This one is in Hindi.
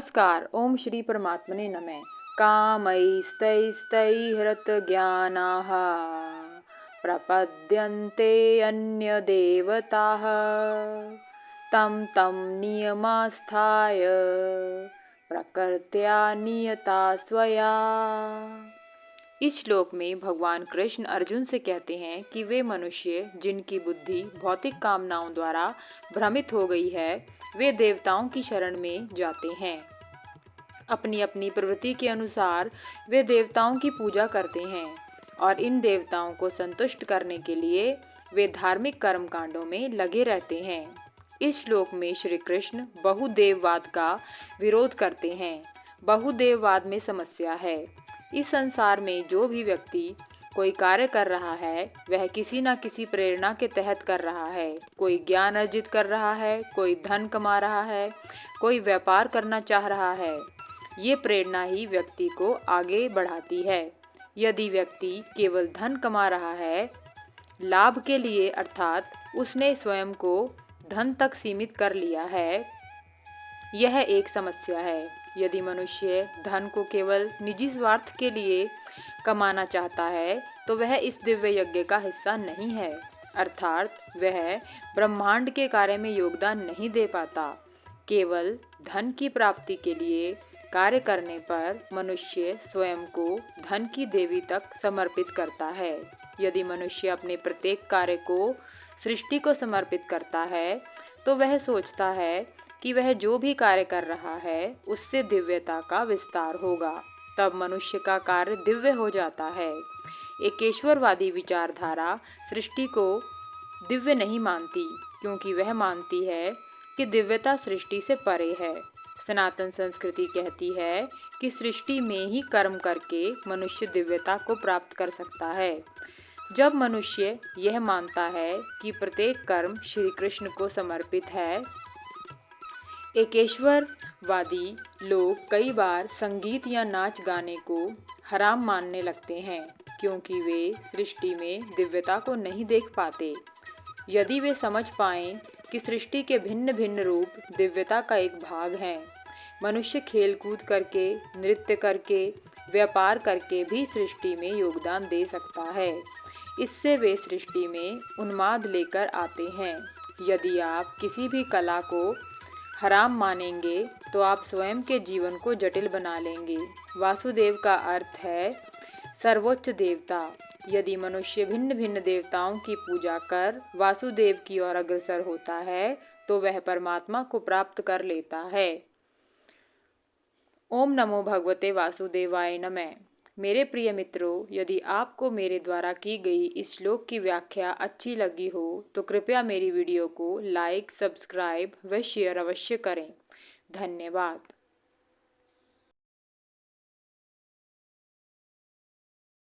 नमस्कार। ओम श्री परमात्मने नमः। कामैस्तैस्तैहृतज्ञानाः प्रपद्यन्ते अन्यदेवताः तं तं नियमास्थाय प्रकृत्या नियता स्वया। इस श्लोक में भगवान कृष्ण अर्जुन से कहते हैं कि वे मनुष्य जिनकी बुद्धि भौतिक कामनाओं द्वारा भ्रमित हो गई है, वे देवताओं की शरण में जाते हैं। अपनी अपनी प्रवृत्ति के अनुसार वे देवताओं की पूजा करते हैं और इन देवताओं को संतुष्ट करने के लिए वे धार्मिक कर्मकांडों में लगे रहते हैं। इस श्लोक में श्री कृष्ण बहुदेववाद का विरोध करते हैं। बहुदेववाद में समस्या है। इस संसार में जो भी व्यक्ति कोई कार्य कर रहा है वह किसी न किसी प्रेरणा के तहत कर रहा है। कोई ज्ञान अर्जित कर रहा है, कोई धन कमा रहा है, कोई व्यापार करना चाह रहा है। ये प्रेरणा ही व्यक्ति को आगे बढ़ाती है। यदि व्यक्ति केवल धन कमा रहा है लाभ के लिए, अर्थात उसने स्वयं को धन तक सीमित कर लिया है, यह एक समस्या है। यदि मनुष्य धन को केवल निजी स्वार्थ के लिए कमाना चाहता है तो वह इस दिव्य यज्ञ का हिस्सा नहीं है, अर्थात वह ब्रह्मांड के कार्य में योगदान नहीं दे पाता। केवल धन की प्राप्ति के लिए कार्य करने पर मनुष्य स्वयं को धन की देवी तक समर्पित करता है। यदि मनुष्य अपने प्रत्येक कार्य को सृष्टि को समर्पित करता है तो वह सोचता है कि वह जो भी कार्य कर रहा है उससे दिव्यता का विस्तार होगा, तब मनुष्य का कार्य दिव्य हो जाता है। एकेश्वरवादी विचारधारा सृष्टि को दिव्य नहीं मानती, क्योंकि वह मानती है कि दिव्यता सृष्टि से परे है। सनातन संस्कृति कहती है कि सृष्टि में ही कर्म करके मनुष्य दिव्यता को प्राप्त कर सकता है। जब मनुष्य यह मानता है कि प्रत्येक कर्म श्री कृष्ण को समर्पित है, एकेश्वरवादी लोग कई बार संगीत या नाच गाने को हराम मानने लगते हैं, क्योंकि वे सृष्टि में दिव्यता को नहीं देख पाते। यदि वे समझ पाएं कि सृष्टि के भिन्न भिन्न रूप दिव्यता का एक भाग हैं, मनुष्य खेलकूद करके, नृत्य करके, व्यापार करके भी सृष्टि में योगदान दे सकता है। इससे वे सृष्टि में उन्माद लेकर आते हैं। यदि आप किसी भी कला को हराम मानेंगे तो आप स्वयं के जीवन को जटिल बना लेंगे। वासुदेव का अर्थ है सर्वोच्च देवता। यदि मनुष्य भिन्न भिन्न देवताओं की पूजा कर वासुदेव की ओर अग्रसर होता है तो वह परमात्मा को प्राप्त कर लेता है। ओम नमो भगवते वासुदेवाय नमः। मेरे प्रिय मित्रों, यदि आपको मेरे द्वारा की गई इस श्लोक की व्याख्या अच्छी लगी हो तो कृपया मेरी वीडियो को लाइक, सब्सक्राइब व शेयर अवश्य करें। धन्यवाद।